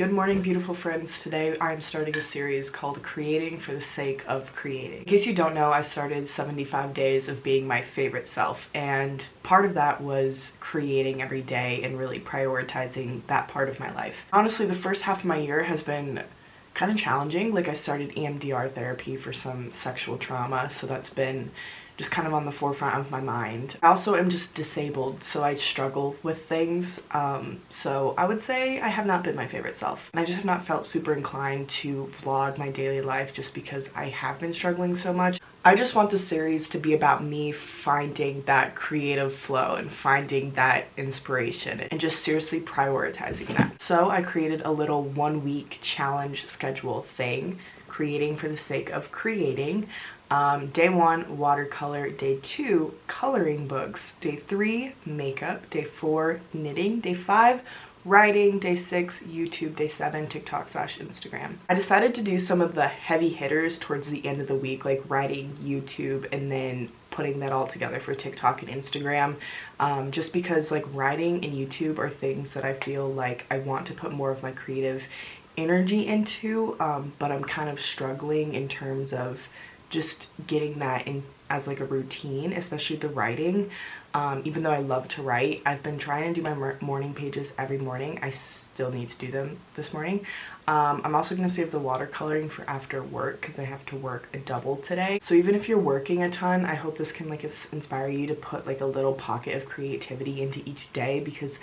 Good morning, beautiful friends. Today I'm starting a series called Creating for the Sake of Creating. In case you don't know, I started 75 days of being my favorite self, and part of that was creating every day and really prioritizing that part of my life. Honestly, the first half of my year has been kind of challenging. Like, I started EMDR therapy for some sexual trauma, so that's been just kind of on the forefront of my mind. I also am just disabled, so I struggle with things. So I would say I have not been my favorite self. And I just have not felt super inclined to vlog my daily life just because I have been struggling so much. I just want the series to be about me finding that creative flow and finding that inspiration and just seriously prioritizing that. So I created a little 1-week challenge schedule thing, creating for the sake of creating. Day 1, watercolor. Day 2, coloring books. Day 3, makeup. Day 4, knitting. Day 5, writing. Day 6, YouTube. Day 7, TikTok/Instagram. I decided to do some of the heavy hitters towards the end of the week, like writing, YouTube, and then putting that all together for TikTok and Instagram, just because like writing and YouTube are things that I feel like I want to put more of my creative energy into, but I'm kind of struggling in terms of just getting that in as like a routine, especially the writing. Even though I love to write, I've been trying to do my morning pages every morning. I still need to do them this morning. I'm also going to save the watercoloring for after work because I have to work a double today. So even if you're working a ton, I hope this can like inspire you to put like a little pocket of creativity into each day, because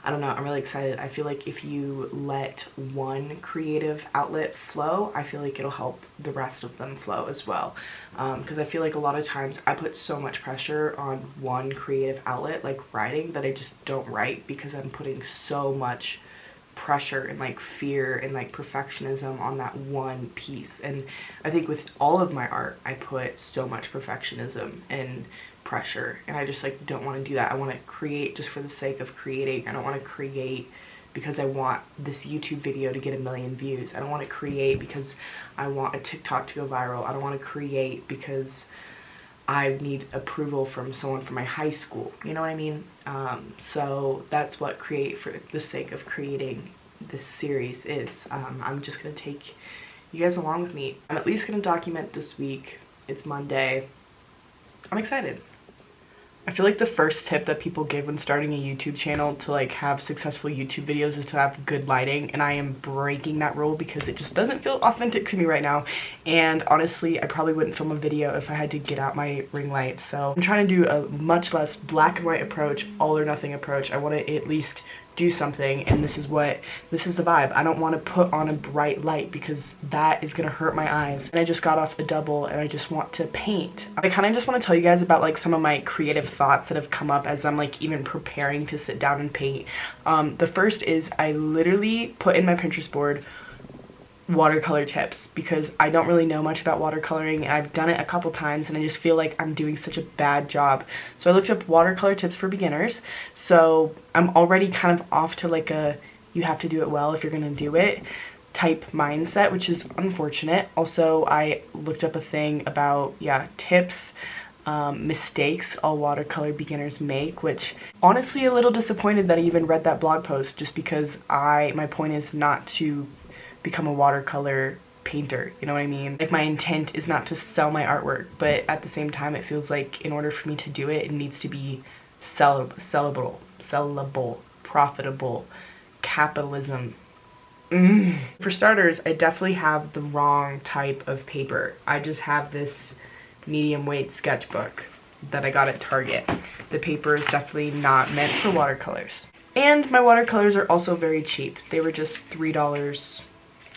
I don't know, I'm really excited. I feel like if you let one creative outlet flow, I feel like it'll help the rest of them flow as well. Because I feel like a lot of times I put so much pressure on one creative outlet, like writing, that I just don't write because I'm putting so much pressure and like fear and like perfectionism on that one piece. And I think with all of my art, I put so much perfectionism and pressure, and I just like don't want to do that. I want to create just for the sake of creating. I don't want to create because I want this YouTube video to get 1 million views. I don't want to create because I want a TikTok to go viral. I don't want to create because I need approval from someone from my high school. You know what I mean? So that's what Create for the Sake of Creating this series is. I'm just gonna take you guys along with me. I'm at least gonna document this week. It's Monday. I'm excited. I feel like the first tip that people give when starting a YouTube channel to like have successful YouTube videos is to have good lighting, and I am breaking that rule because it just doesn't feel authentic to me right now. And honestly, I probably wouldn't film a video if I had to get out my ring lights. So I'm trying to do a much less black and white approach, all or nothing approach. I want to at least do something, and this is the vibe. I don't want to put on a bright light because that is gonna hurt my eyes. And I just got off a double and I just want to paint. I kind of just want to tell you guys about like some of my creative thoughts that have come up as I'm like even preparing to sit down and paint. The first is I literally put in my Pinterest board watercolor tips because I don't really know much about watercoloring. I've done it a couple times and I just feel like I'm doing such a bad job. So I looked up watercolor tips for beginners. So I'm already kind of off to like a you have to do it well if you're gonna do it type mindset, which is unfortunate. Also, I looked up a thing about tips, mistakes all watercolor beginners make, which honestly a little disappointed that I even read that blog post, just because my point is not to become a watercolor painter, you know what I mean? Like, my intent is not to sell my artwork, but at the same time it feels like in order for me to do it, it needs to be sellable, profitable, capitalism. For starters, I definitely have the wrong type of paper. I just have this medium weight sketchbook that I got at Target. The paper is definitely not meant for watercolors. And my watercolors are also very cheap. They were just $3,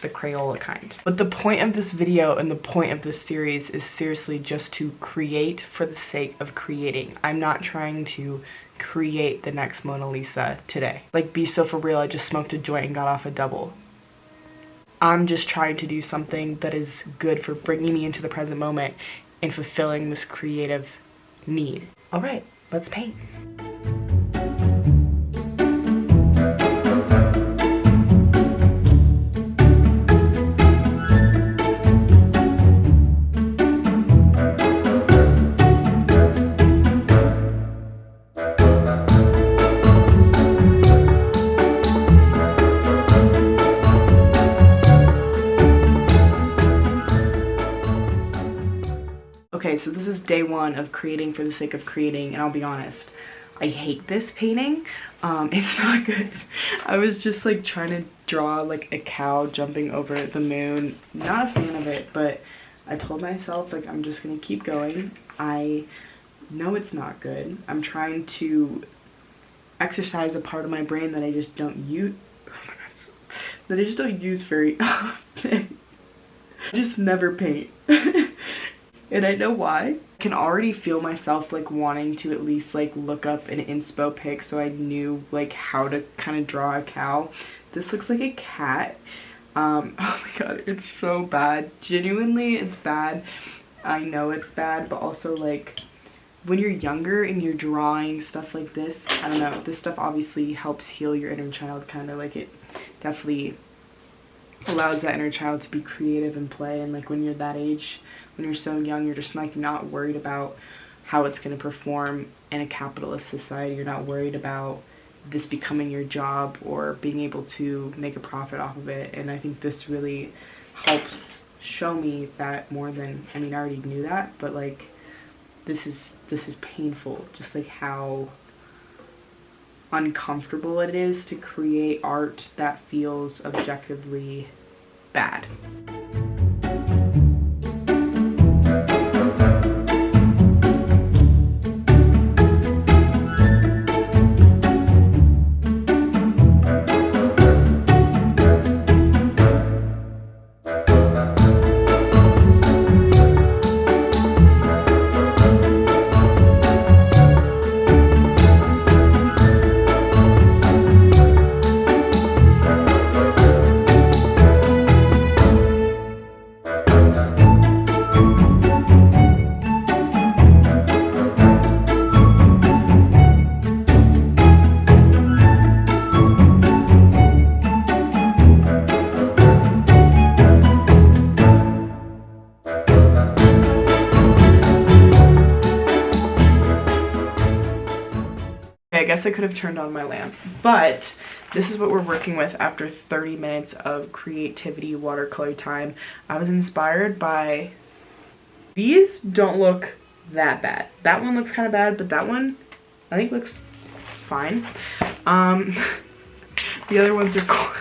the Crayola kind. But the point of this video and the point of this series is seriously just to create for the sake of creating. I'm not trying to create the next Mona Lisa today. Like, be so for real, I just smoked a joint and got off a double. I'm just trying to do something that is good for bringing me into the present moment and fulfilling this creative need. All right, let's paint. Okay, so this is day one of creating for the sake of creating, and I'll be honest, I hate this painting. It's not good. I was just like trying to draw like a cow jumping over the moon. Not a fan of it, but I told myself like I'm just gonna keep going. I know it's not good. I'm trying to exercise a part of my brain that I just don't use. Oh my God, that I just don't use very often. I just never paint. And I know why. I can already feel myself like wanting to at least like look up an inspo pic so I knew like how to kind of draw a cow. This looks like a cat. Oh my God, it's so bad. Genuinely, it's bad. I know it's bad, but also like when you're younger and you're drawing stuff like this, I don't know, this stuff obviously helps heal your inner child, kind of like it definitely allows that inner child to be creative and play. And like when you're that age, when you're so young, you're just like not worried about how it's going to perform in a capitalist society. You're not worried about this becoming your job or being able to make a profit off of it. And I think this really helps show me that more than, I mean, I already knew that, but like this is painful, just like how uncomfortable it is to create art that feels objectively bad. I guess I could have turned on my lamp, but this is what we're working with after 30 minutes of creativity watercolor time. I was inspired by, these don't look that bad. That one looks kind of bad, but that one I think looks fine. The other ones are cool.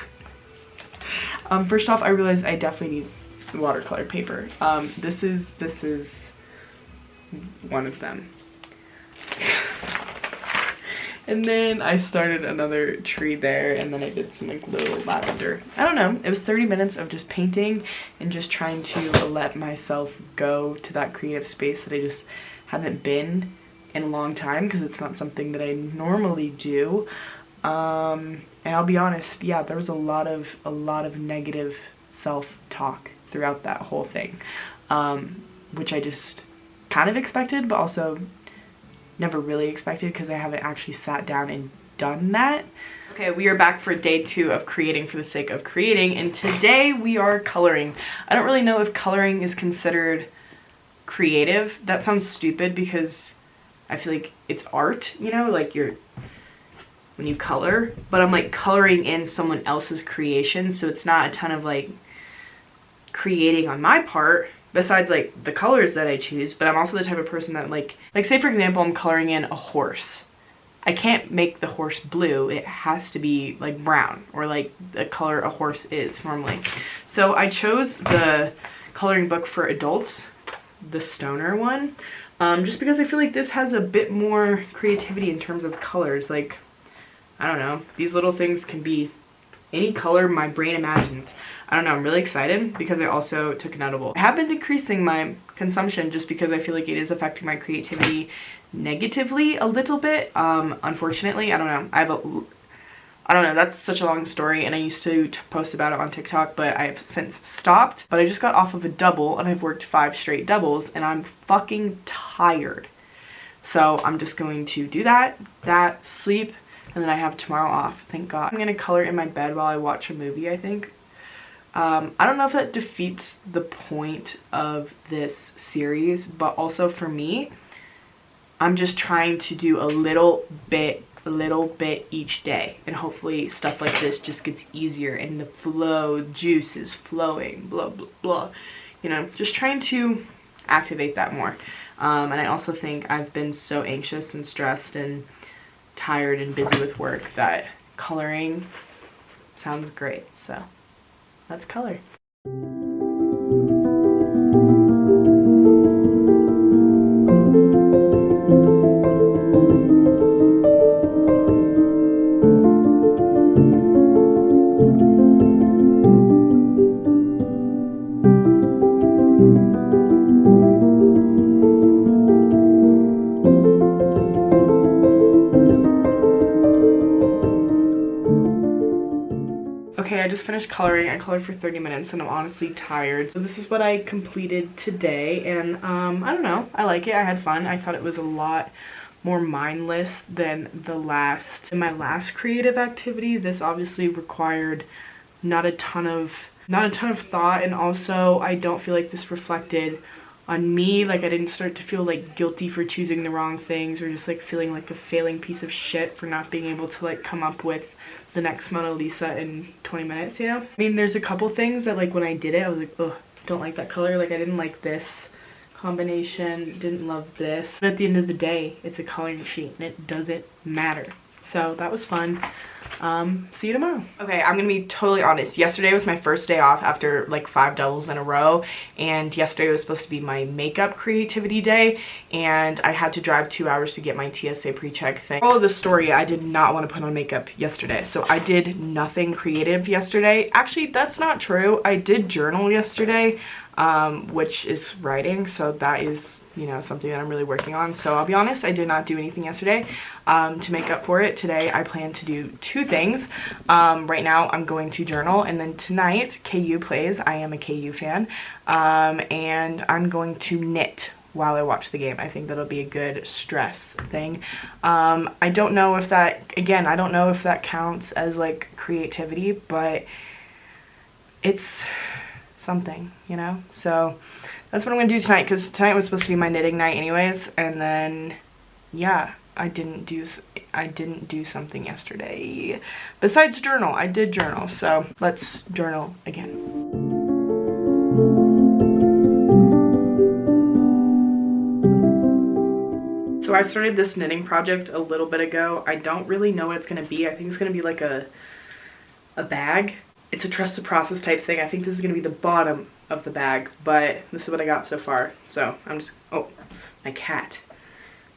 First off, I realized I definitely need watercolor paper. This is one of them. And then I started another tree there, and then I did some like little lavender. I don't know, it was 30 minutes of just painting and just trying to let myself go to that creative space that I just haven't been in a long time, because it's not something that I normally do. And I'll be honest, yeah, there was a lot of negative self-talk throughout that whole thing, which I just kind of expected, but also never really expected because I haven't actually sat down and done that. Okay, we are back for day 2 of creating for the sake of creating, and today we are coloring. I don't really know if coloring is considered creative. That sounds stupid because I feel like it's art, you know, like when you color, but I'm like coloring in someone else's creation, so it's not a ton of like creating on my part, besides like the colors that I choose. But I'm also the type of person that like say for example, I'm coloring in a horse. I can't make the horse blue. It has to be like brown, or like the color a horse is normally. So I chose the coloring book for adults, the Stoner one, just because I feel like this has a bit more creativity in terms of colors. Like, I don't know, these little things can be any color my brain imagines. I don't know, I'm really excited because I also took an edible. I have been decreasing my consumption just because I feel like it is affecting my creativity negatively a little bit. Unfortunately, I don't know. I don't know, that's such a long story, and I used to post about it on TikTok, but I've since stopped. But I just got off of a double, and I've worked 5 straight doubles, and I'm fucking tired. So I'm just going to do that, sleep, and then I have tomorrow off, thank God. I'm gonna color in my bed while I watch a movie, I think. I don't know if that defeats the point of this series, but also for me, I'm just trying to do a little bit each day, and hopefully stuff like this just gets easier and the juice is flowing, blah blah blah, you know, just trying to activate that more. And I also think I've been so anxious and stressed and tired and busy with work that coloring sounds great. So let's color. Okay, I just finished coloring. I colored for 30 minutes and I'm honestly tired. So this is what I completed today, and I don't know. I like it. I had fun. I thought it was a lot more mindless than my last creative activity. This obviously required not a ton of thought, and also I don't feel like this reflected on me. Like, I didn't start to feel like guilty for choosing the wrong things, or just like feeling like a failing piece of shit for not being able to like come up with the next Mona Lisa in 20 minutes, you know? I mean, there's a couple things that like when I did it, I was like, ugh, don't like that color. Like, I didn't like this combination, didn't love this. But at the end of the day, it's a coloring sheet and it doesn't matter. So that was fun. See you tomorrow. Okay, I'm gonna be totally honest. Yesterday was my first day off after like 5 doubles in a row, and yesterday was supposed to be my makeup creativity day, and I had to drive 2 hours to get my TSA pre-check thing. All of the story, I did not want to put on makeup yesterday, so I did nothing creative yesterday. Actually, that's not true. I did journal yesterday, which is writing, so that is, you know, something that I'm really working on. So I'll be honest, I did not do anything yesterday. To make up for it, today I plan to do 2 things. Right now I'm going to journal, and then tonight KU plays. I am a KU fan, and I'm going to knit while I watch the game. I think that'll be a good stress thing. I don't know if that, again, I don't know if that counts as like creativity, but it's something, you know? So that's what I'm gonna do tonight, because tonight was supposed to be my knitting night anyways, and then yeah, I didn't do something yesterday besides journal. I did journal, so let's journal again. So I started this knitting project a little bit ago. I don't really know what it's gonna be. I think it's gonna be like a bag. It's a trust the process type thing. I think this is gonna be the bottom of the bag, but this is what I got so far. So I'm just, oh, my cat.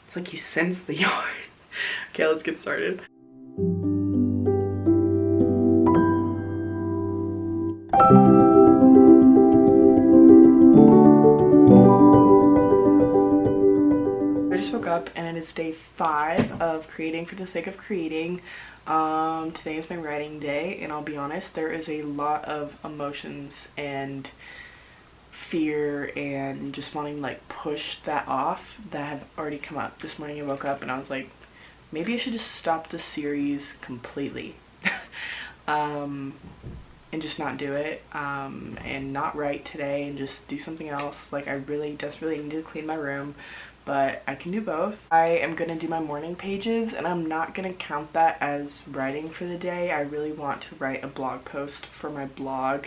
It's like you sense the yarn. Okay, let's get started. I just woke up and it is day 5 of creating for the sake of creating. Today is my writing day, and I'll be honest, there is a lot of emotions and fear and just wanting to like push that off that have already come up. This morning I woke up and I was like, maybe I should just stop the series completely and just not do it, and not write today and just do something else. Like, I really desperately need to clean my room, but I can do both. I am gonna do my morning pages, and I'm not gonna count that as writing for the day. I really want to write a blog post for my blog,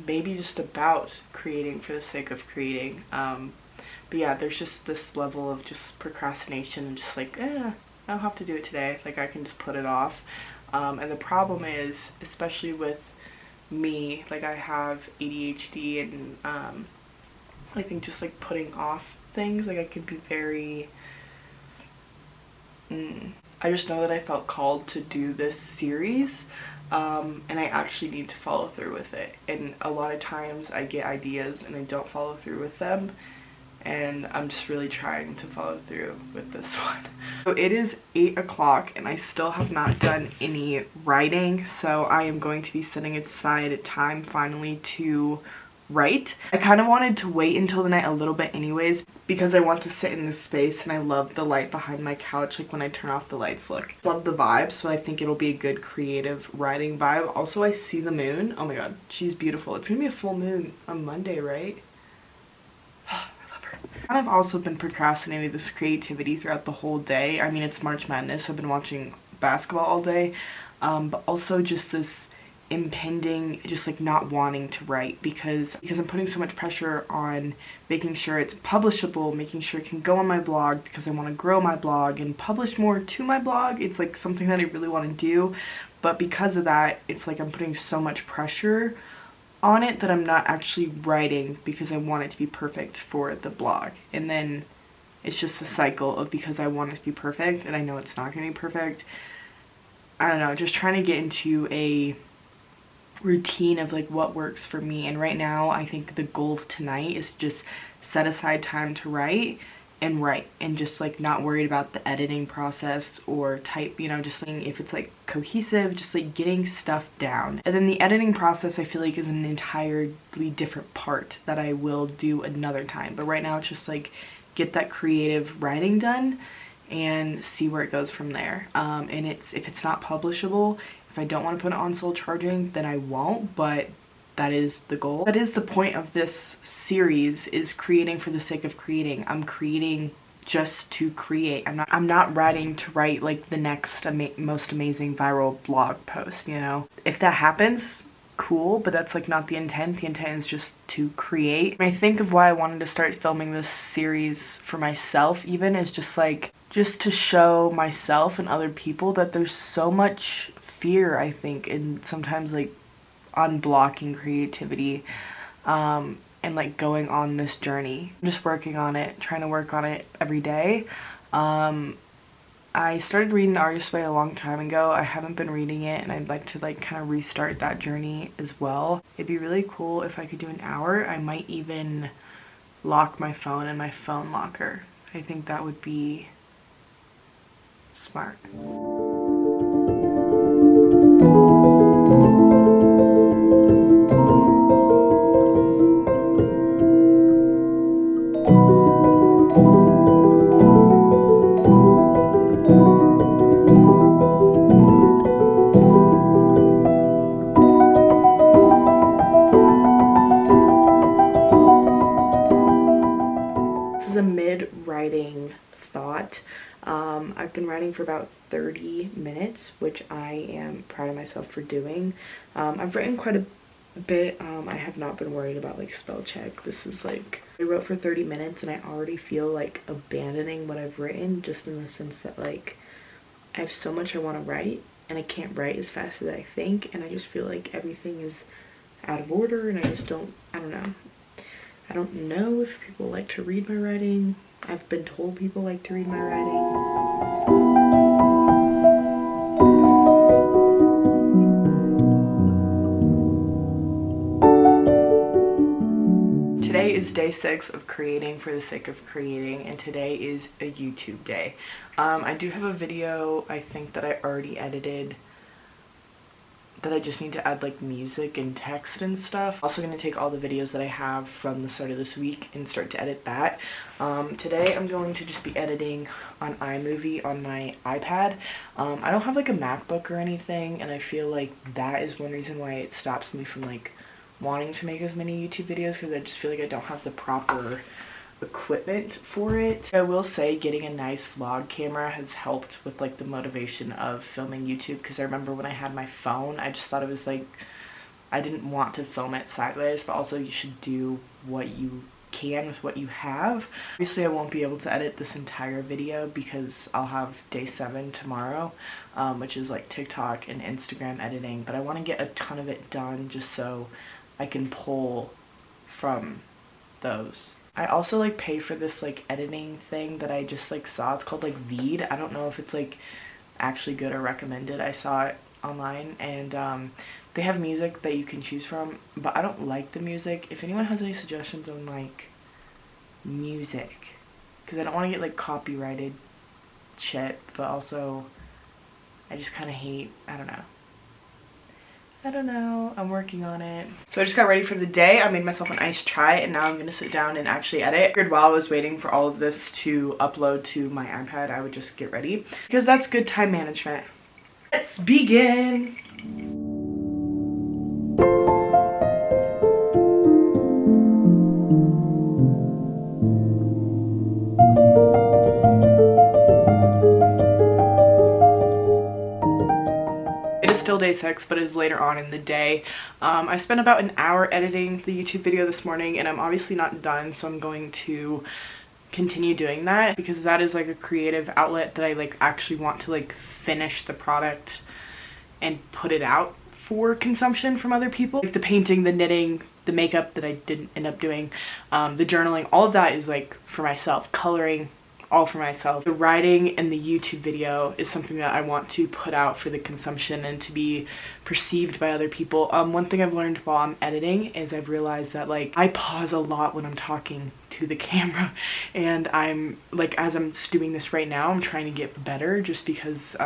maybe just about creating for the sake of creating. But yeah, there's just this level of just procrastination and just like, I don't have to do it today. Like, I can just put it off. And the problem is, especially with me, like, I have ADHD, and I think just like putting off things, like, I could be very I just know that I felt called to do this series, and I actually need to follow through with it. And a lot of times I get ideas and I don't follow through with them, and I'm just really trying to follow through with this one. So it is 8 o'clock and I still have not done any writing, so I am going to be setting aside time finally to write. I kind of wanted to wait until the night a little bit anyways, because I want to sit in this space, and I love the light behind my couch, like when I turn off the lights. Look, love the vibe, so I think it'll be a good creative writing vibe. Also, I see the moon. Oh my god, she's beautiful. It's gonna be a full moon on Monday, right? I love her. And I've also been procrastinating this creativity throughout the whole day. I mean, it's March Madness. I've been watching basketball all day, but also just this impending just like not wanting to write because I'm putting so much pressure on making sure it's publishable, making sure it can go on my blog because I want to grow my blog and publish more to my blog. It's like something that I really want to do, but because of that, it's like I'm putting so much pressure on it that I'm not actually writing because I want it to be perfect for the blog. And then it's just a cycle of because I want it to be perfect and I know it's not going to be perfect. I don't know, just trying to get into a routine of like what works for me. And right now I think the goal of tonight is just set aside time to write and just like not worried about the editing process or type, you know, just like if it's like cohesive, just like getting stuff down. And then the editing process I feel like is an entirely different part that I will do another time, but right now it's just like get that creative writing done and see where it goes from there. And if it's not publishable, if I don't want to put it on soul charging, then I won't, but that is the goal. That is the point of this series, is creating for the sake of creating. I'm creating just to create. I'm not writing to write like the next most amazing viral blog post, you know? If that happens, cool, but that's like not the intent. The intent is just to create. I think of why I wanted to start filming this series for myself even is just to show myself and other people that there's so much fear, I think, in sometimes like unblocking creativity and like going on this journey. I'm just working on it, trying to work on it every day. I started reading The Artist's Way a long time ago. I haven't been reading it and I'd like to like kind of restart that journey as well. It'd be really cool if I could do an hour. I might even lock my phone in my phone locker. I think that would be smart. Mid-writing thought. I've been writing for about 30 minutes, which I am proud of myself for doing. I've written quite a bit. I have not been worried about like spell check. This is like, I wrote for 30 minutes and I already feel like abandoning what I've written, just in the sense that like I have so much I want to write and I can't write as fast as I think, and I just feel like everything is out of order and I don't know. I don't know if people like to read my writing. I've been told people like to read my writing. Today is day 6 of creating for the sake of creating, and today is a YouTube day. I do have a video, I think, that I already edited that I just need to add like music and text and stuff. Also gonna take all the videos that I have from the start of this week and start to edit that. Today I'm going to just be editing on iMovie on my iPad. I don't have like a MacBook or anything, and I feel like that is one reason why it stops me from like wanting to make as many YouTube videos, because I just feel like I don't have the proper equipment for it. I will say getting a nice vlog camera has helped with like the motivation of filming YouTube, because I remember when I had my phone, I just thought it was like, I didn't want to film it sideways, but also you should do what you can with what you have. Obviously I won't be able to edit this entire video because I'll have day 7 tomorrow, which is like TikTok and Instagram editing, but I want to get a ton of it done just so I can pull from those. I also like pay for this like editing thing that I just like saw. It's called like Veed. I don't know if it's like actually good or recommended. I saw it online, and they have music that you can choose from, but I don't like the music. If anyone has any suggestions on like music, because I don't want to get like copyrighted shit, but also I just kind of hate, I don't know, I'm working on it. So I just got ready for the day. I made myself an iced chai, and now I'm gonna sit down and actually edit. I figured while I was waiting for all of this to upload to my iPad, I would just get ready, because that's good time management. Let's begin. It is still day say 6, but it's later on in the day. I spent about an hour editing the YouTube video this morning, and I'm obviously not done, so I'm going to continue doing that because that is like a creative outlet that I like actually want to like finish the product and put it out for consumption from other people. Like the painting, the knitting, the makeup that I didn't end up doing, the journaling, all of that is like for myself. Coloring, all for myself. The writing and the YouTube video is something that I want to put out for the consumption and to be perceived by other people. One thing I've learned while I'm editing is I've realized that like I pause a lot when I'm talking to the camera, and I'm like, as I'm doing this right now, I'm trying to get better just because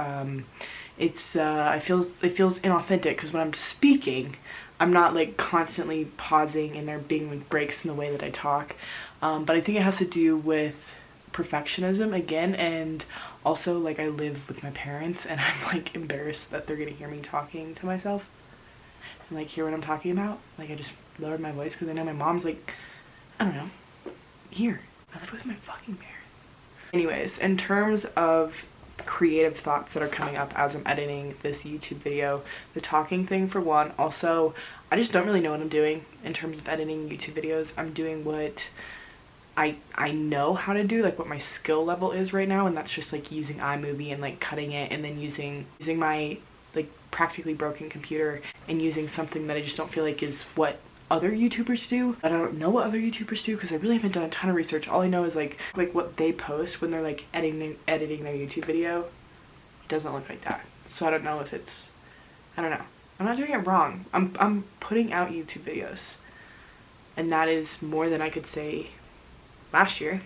it feels inauthentic, because when I'm speaking I'm not like constantly pausing and there being like breaks in the way that I talk, but I think it has to do with perfectionism again, and also like I live with my parents and I'm like embarrassed that they're gonna hear me talking to myself and like hear what I'm talking about. Like I just lowered my voice because I know my mom's like, I don't know, here, I live with my fucking parents. Anyways, in terms of creative thoughts that are coming up as I'm editing this YouTube video, the talking thing for one. Also, I just don't really know what I'm doing in terms of editing YouTube videos. I'm doing what I know how to do, like what my skill level is right now, and that's just like using iMovie and like cutting it, and then using my like practically broken computer and using something that I just don't feel like is what other YouTubers do. I don't know what other YouTubers do because I really haven't done a ton of research. All I know is like what they post when they're like editing their YouTube video. It doesn't look like that. So I don't know if it's, I don't know. I'm not doing it wrong. I'm putting out YouTube videos, and that is more than I could say last year.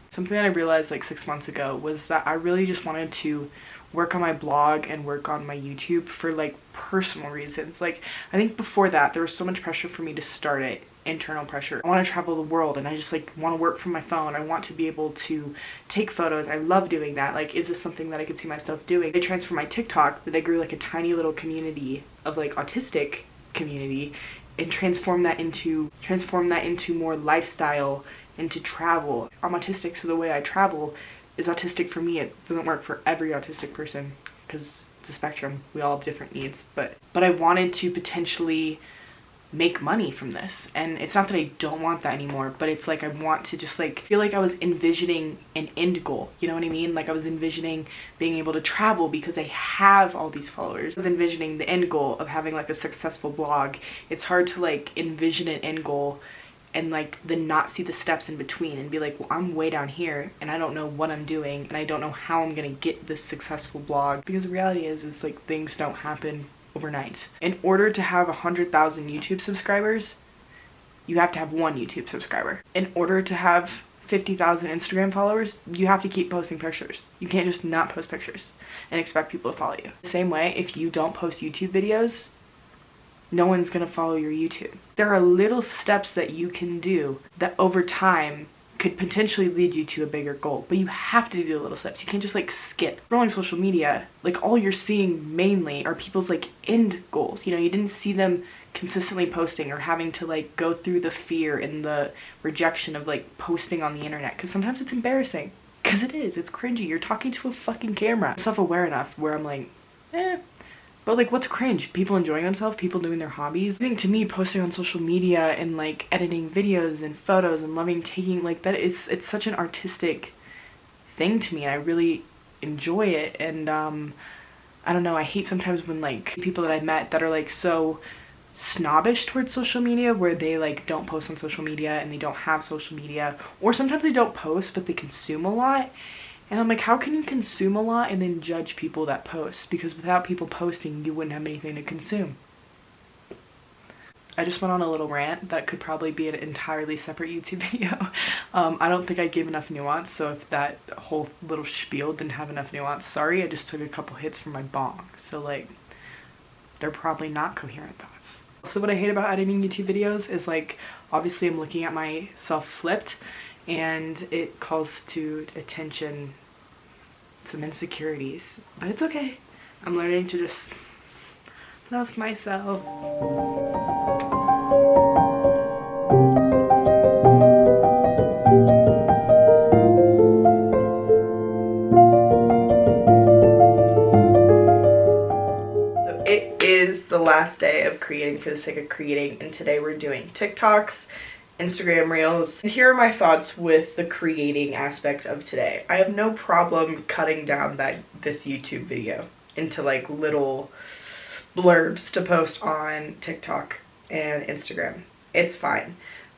Something that I realized like 6 months ago was that I really just wanted to work on my blog and work on my YouTube for like personal reasons. Like I think before that there was so much pressure for me to start it, internal pressure. I want to travel the world and I just like want to work from my phone. I want to be able to take photos. I love doing that. Like, is this something that I could see myself doing? I transformed my TikTok, that I grew like a tiny little community of like autistic community, and transform that into more lifestyle and to travel. I'm autistic, so the way I travel is autistic for me. It doesn't work for every autistic person because it's a spectrum. We all have different needs, but I wanted to potentially make money from this, and it's not that I don't want that anymore, but it's like I want to just like feel like I was envisioning an end goal, you know what I mean? Like I was envisioning being able to travel because I have all these followers. I was envisioning the end goal of having like a successful blog. It's hard to like envision an end goal and like then not see the steps in between and be like, well, I'm way down here and I don't know what I'm doing and I don't know how I'm gonna get this successful blog, because the reality is like things don't happen overnight. In order to have 100,000 YouTube subscribers, you have to have one YouTube subscriber. In order to have 50,000 Instagram followers, you have to keep posting pictures. You can't just not post pictures and expect people to follow you. The same way, if you don't post YouTube videos, no one's gonna follow your YouTube. There are little steps that you can do that over time could potentially lead you to a bigger goal, but you have to do the little steps. You can't just like skip. Scrolling social media, like all you're seeing mainly are people's like end goals. You know, you didn't see them consistently posting or having to like go through the fear and the rejection of like posting on the internet, because sometimes it's embarrassing. Because it's cringy. You're talking to a fucking camera. I'm self-aware enough where I'm like, but like, what's cringe? People enjoying themselves, people doing their hobbies. I think to me, posting on social media and like editing videos and photos and loving taking like that it's such an artistic thing to me. I really enjoy it, and I don't know, I hate sometimes when like people that I met that are like so snobbish towards social media, where they like don't post on social media and they don't have social media, or sometimes they don't post but they consume a lot. And I'm like, how can you consume a lot and then judge people that post? Because without people posting, you wouldn't have anything to consume. I just went on a little rant that could probably be an entirely separate YouTube video. I don't think I gave enough nuance, so if that whole little spiel didn't have enough nuance, sorry. I just took a couple hits from my bong. So like, they're probably not coherent thoughts. So what I hate about editing YouTube videos is like, obviously I'm looking at myself flipped, and it calls to attention some insecurities, but it's okay. I'm learning to just love myself. So it is last day of creating for the sake of creating, and today we're doing TikToks, Instagram Reels. And here are my thoughts with the creating aspect of today. I have no problem cutting down this YouTube video into like little blurbs to post on TikTok and Instagram. It's fine.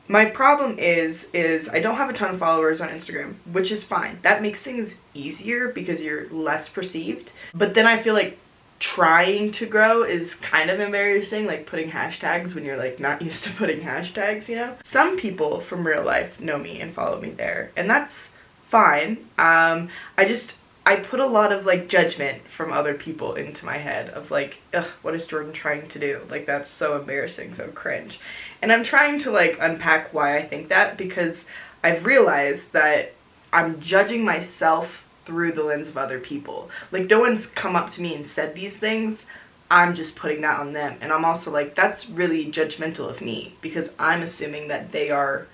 My problem is I don't have a ton of followers on Instagram, which is fine. That makes things easier because you're less perceived. But then I feel like trying to grow is kind of embarrassing, like putting hashtags when you're like not used to putting hashtags, you know? Some people from real life know me and follow me there, and that's fine. I put a lot of like judgment from other people into my head of like, ugh, what is Jordan trying to do? Like, that's so embarrassing, so cringe. And I'm trying to like unpack why I think that, because I've realized that I'm judging myself through the lens of other people. Like, no one's come up to me and said these things. I'm just putting that on them. And I'm also like, that's really judgmental of me, because I'm assuming that they are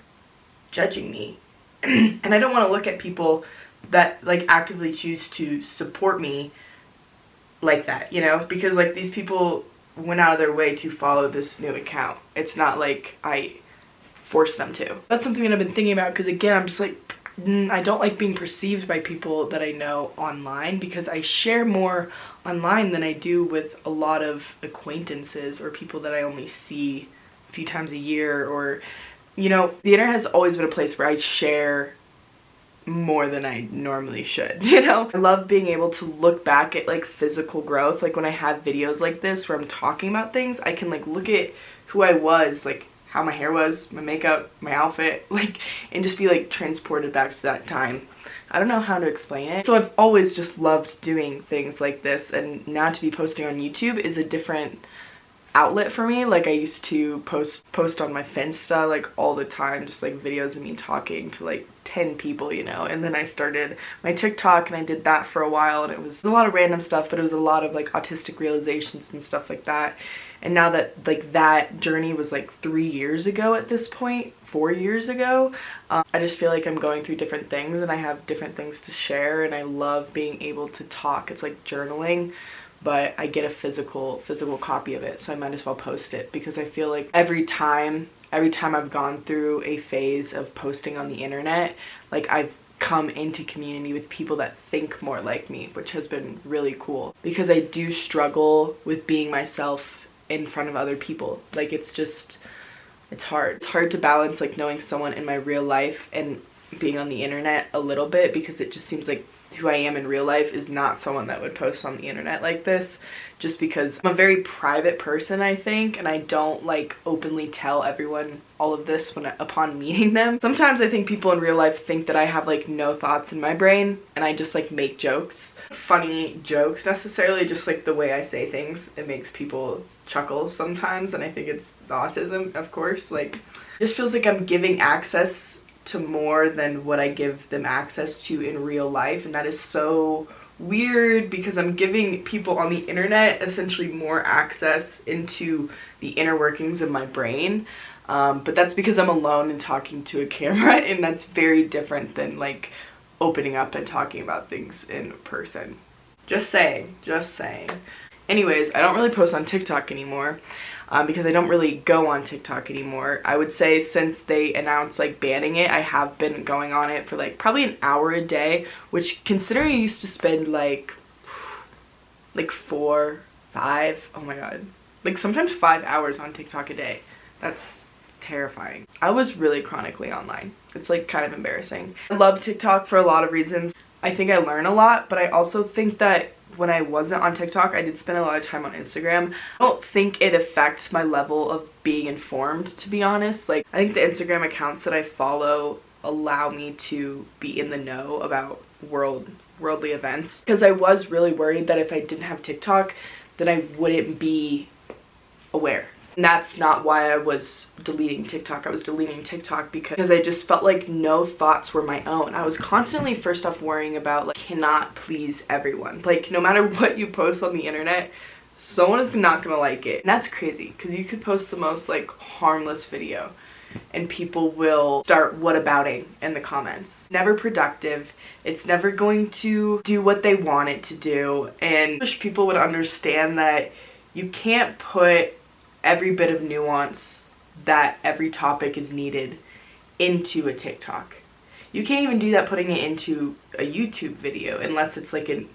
judging me. And I don't want to look at people that like actively choose to support me like that, you know, because like these people went out of their way to follow this new account. It's not like I forced them to. That's something that I've been thinking about, because again, I'm just like, I don't like being perceived by people that I know online, because I share more online than I do with a lot of acquaintances or people that I only see a few times a year. Or, you know, the internet has always been a place where I share more than I normally should, you know? I love being able to look back at like physical growth. Like when I have videos like this where I'm talking about things, I can like look at who I was, like how my hair was, my makeup, my outfit, like, and just be like transported back to that time. I don't know how to explain it. So I've always just loved doing things like this, and now to be posting on YouTube is a different outlet for me. Like I used to post on my Finsta like all the time, just like videos of me talking to like 10 people, you know. And then I started my TikTok and I did that for a while, and it was a lot of random stuff, but it was a lot of like autistic realizations and stuff like that. And now that like that journey was like 3 years ago at this point, 4 years ago, I just feel like I'm going through different things and I have different things to share, and I love being able to talk. It's like journaling, but I get a physical copy of it, so I might as well post it, because I feel like every time I've gone through a phase of posting on the internet, like I've come into community with people that think more like me, which has been really cool, because I do struggle with being myself in front of other people. Like it's hard. It's hard to balance like knowing someone in my real life and being on the internet a little bit, because it just seems like who I am in real life is not someone that would post on the internet like this, just because I'm a very private person, I think, and I don't like openly tell everyone all of this upon meeting them. Sometimes I think people in real life think that I have like no thoughts in my brain and I just like make jokes. Funny jokes necessarily, just like the way I say things, it makes people chuckle sometimes, and I think it's autism, of course. Like, it just feels like I'm giving access to more than what I give them access to in real life, and that is so weird, because I'm giving people on the internet essentially more access into the inner workings of my brain, but that's because I'm alone and talking to a camera, and that's very different than like opening up and talking about things in person. Just saying. Anyways, I don't really post on TikTok anymore, because I don't really go on TikTok anymore. I would say since they announced like banning it, I have been going on it for like probably an hour a day, which, considering I used to spend like 4, 5, oh my god, like sometimes 5 hours on TikTok a day. That's terrifying. I was really chronically online. It's like kind of embarrassing. I love TikTok for a lot of reasons. I think I learn a lot, but I also think that when I wasn't on TikTok, I did spend a lot of time on Instagram. I don't think it affects my level of being informed, to be honest. Like, I think the Instagram accounts that I follow allow me to be in the know about worldly events, because I was really worried that if I didn't have TikTok, then I wouldn't be aware. And that's not why I was deleting TikTok. I was deleting TikTok because I just felt like no thoughts were my own. I was constantly, first off, worrying about like, cannot please everyone. Like, no matter what you post on the internet, someone is not gonna like it. And that's crazy, because you could post the most like harmless video and people will start whatabouting in the comments. Never productive. It's never going to do what they want it to do. And I wish people would understand that you can't put every bit of nuance that every topic is needed into a TikTok. You can't even do that putting it into a YouTube video unless it's like an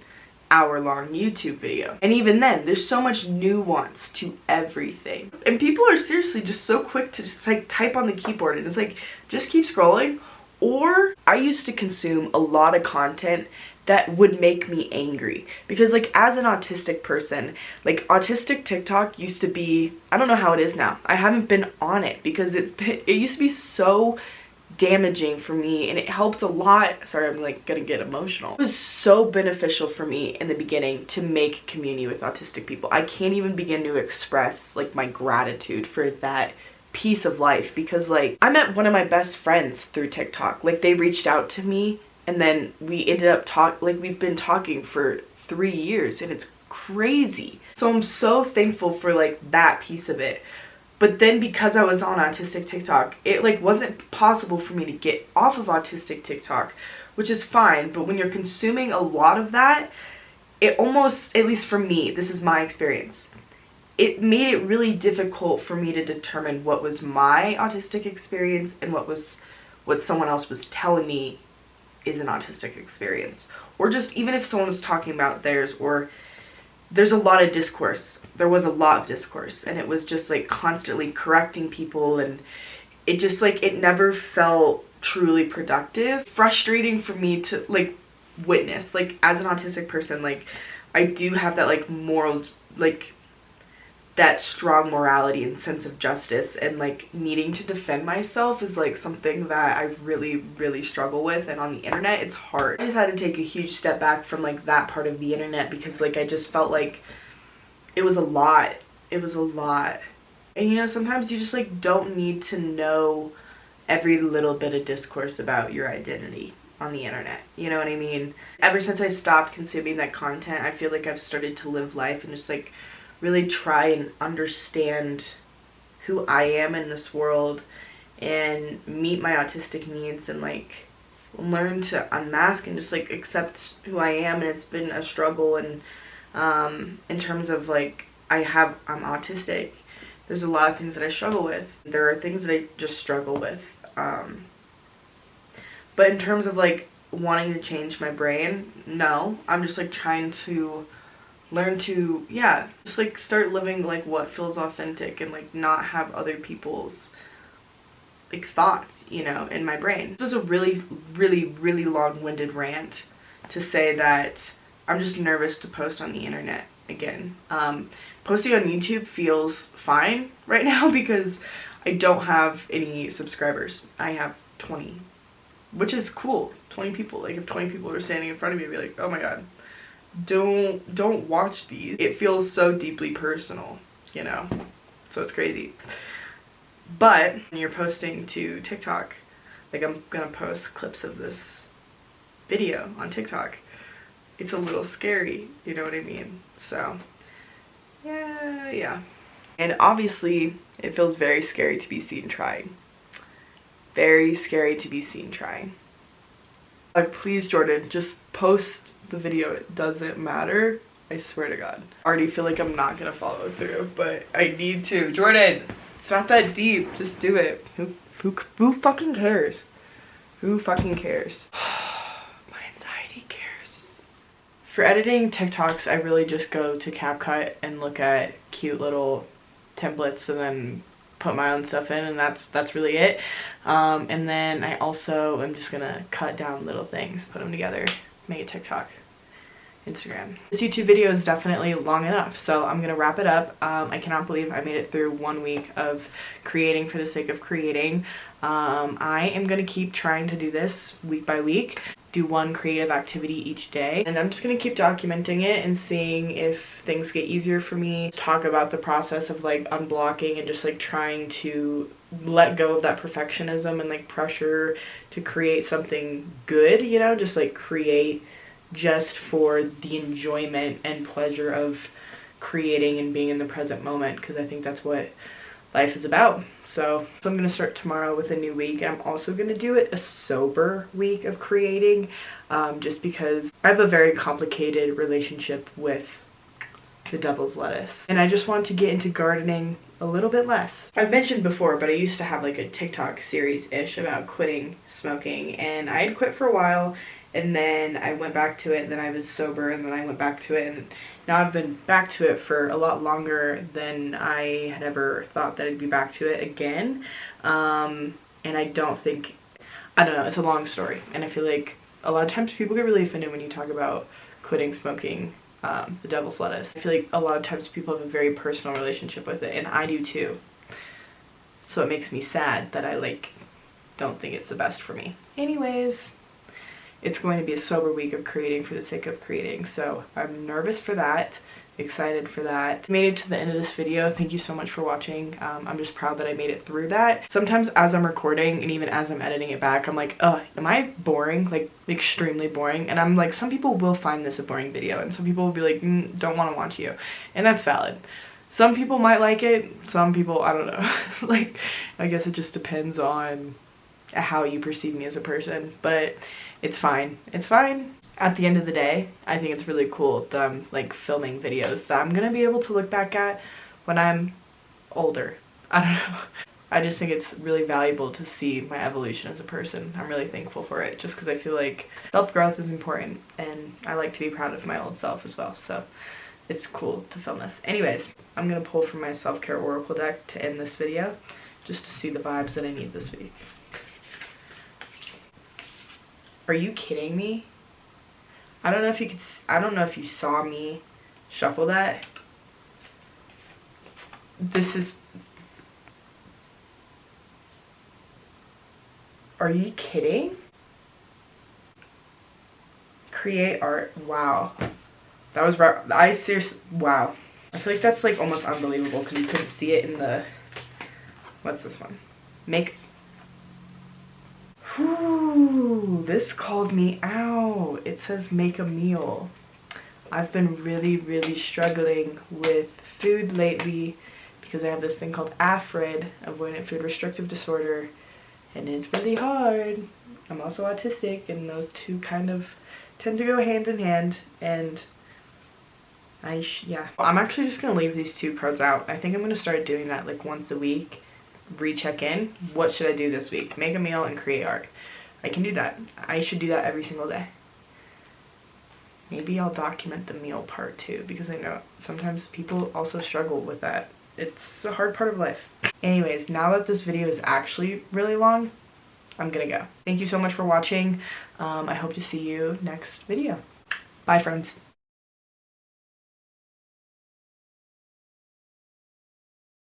hour-long YouTube video. And even then, there's so much nuance to everything. And people are seriously just so quick to just like type on the keyboard and it's like, just keep scrolling. Or I used to consume a lot of content that would make me angry because like as an autistic person, like autistic TikTok used to be, I don't know how it is now. I haven't been on it because it used to be so damaging for me and it helped a lot. Sorry, I'm like gonna get emotional. It was so beneficial for me in the beginning to make community with autistic people. I can't even begin to express like my gratitude for that piece of life because like I met one of my best friends through TikTok. Like they reached out to me and then we ended up we've been talking for 3 years and it's crazy. So I'm so thankful for like that piece of it. But then because I was on autistic TikTok, it like wasn't possible for me to get off of autistic TikTok, which is fine. But when you're consuming a lot of that, it almost, at least for me, this is my experience, it made it really difficult for me to determine what was my autistic experience and what someone else was telling me is an autistic experience. Or just even if someone was talking about theirs, or there's a lot of discourse. There was a lot of discourse and it was just like constantly correcting people and it just like, it never felt truly productive. Frustrating for me to like witness, like as an autistic person, like I do have that like moral, like that strong morality and sense of justice, and like needing to defend myself is like something that I really, really struggle with, and on the internet it's hard. I just had to take a huge step back from like that part of the internet because like I just felt like it was a lot. It was a lot. And you know, sometimes you just like don't need to know every little bit of discourse about your identity on the internet. You know what I mean? Ever since I stopped consuming that content, I feel like I've started to live life and just like really try and understand who I am in this world and meet my autistic needs and like learn to unmask and just like accept who I am. And it's been a struggle, and in terms of like I'm autistic, there's a lot of things that I struggle with. There are things that I just struggle with, but in terms of like wanting to change my brain, no, I'm just like trying to learn to, yeah, just like start living like what feels authentic and like not have other people's like thoughts, you know, in my brain. This was a really, really, really long-winded rant to say that I'm just nervous to post on the internet again. Posting on YouTube feels fine right now because I don't have any subscribers. I have 20, which is cool. 20 people. Like if 20 people were standing in front of me, I'd be like, oh my god, don't watch these. It feels so deeply personal, you know? So it's crazy. But when you're posting to TikTok, like I'm gonna post clips of this video on TikTok, it's a little scary, you know what I mean? So yeah. And obviously it feels very scary to be seen trying. Very scary to be seen trying. Like, please Jordan, just post the video. It doesn't matter. I swear to God. I already feel like I'm not gonna follow through, but I need to. Jordan, it's not that deep. Just do it. Who fucking cares? Who fucking cares? My anxiety cares. For editing TikToks, I really just go to CapCut and look at cute little templates and then put my own stuff in, and that's really it. And then I also am just gonna cut down little things, put them together, make a TikTok, Instagram. This YouTube video is definitely long enough, so I'm gonna wrap it up. I cannot believe I made it through 1 week of creating for the sake of creating. I am gonna keep trying to do this week by week, do one creative activity each day, and I'm just gonna keep documenting it and seeing if things get easier for me. Talk about the process of like unblocking and just like trying to let go of that perfectionism and like pressure to create something good, you know, just like create just for the enjoyment and pleasure of creating and being in the present moment, because I think that's what life is about. So I'm gonna start tomorrow with a new week, and I'm also gonna do it a sober week of creating, just because I have a very complicated relationship with the devil's lettuce, and I just want to get into gardening a little bit less. I've mentioned before, but I used to have like a TikTok series-ish about quitting smoking, and I had quit for a while, and then I went back to it, and then I was sober, and then I went back to it, and now I've been back to it for a lot longer than I had ever thought that I'd be back to it again. And I don't know, it's a long story, and I feel like a lot of times people get really offended when you talk about quitting smoking the devil's lettuce. I feel like a lot of times people have a very personal relationship with it, and I do too. So it makes me sad that I like don't think it's the best for me. Anyways, it's going to be a sober week of creating for the sake of creating, so I'm nervous for that, excited for that. Made it to the end of this video. Thank you so much for watching. I'm just proud that I made it through that. Sometimes as I'm recording and even as I'm editing it back, I'm like, am I boring? Like extremely boring? And I'm like, some people will find this a boring video, and some people will be like, don't want to watch you, and that's valid. Some people might like it, some people, I don't know. Like, I guess it just depends on how you perceive me as a person, but it's fine. It's fine. At the end of the day, I think it's really cool that I'm like filming videos that I'm gonna be able to look back at when I'm older. I don't know. I just think it's really valuable to see my evolution as a person. I'm really thankful for it, just because I feel like self-growth is important, and I like to be proud of my old self as well, so it's cool to film this. Anyways, I'm gonna pull from my self-care oracle deck to end this video, just to see the vibes that I need this week. Are you kidding me? I don't know if you saw me shuffle that. Are you kidding? Create art. Wow. That was wow. I feel like that's like almost unbelievable because you couldn't see it in the, what's this one? Whew, this called me out. It says make a meal. I've been really struggling with food lately because I have this thing called AFRID, avoidant food restrictive disorder, and it's really hard. I'm also autistic, and those two kind of tend to go hand in hand, and yeah. I'm actually just gonna leave these two cards out. I think I'm gonna start doing that like once a week. Recheck in. What should I do this week? Make a meal and create art. I can do that. I should do that every single day. Maybe I'll document the meal part too, because I know sometimes people also struggle with that. It's a hard part of life. Anyways, now that this video is actually really long, I'm gonna go. Thank you so much for watching. I hope to see you next video. Bye, friends.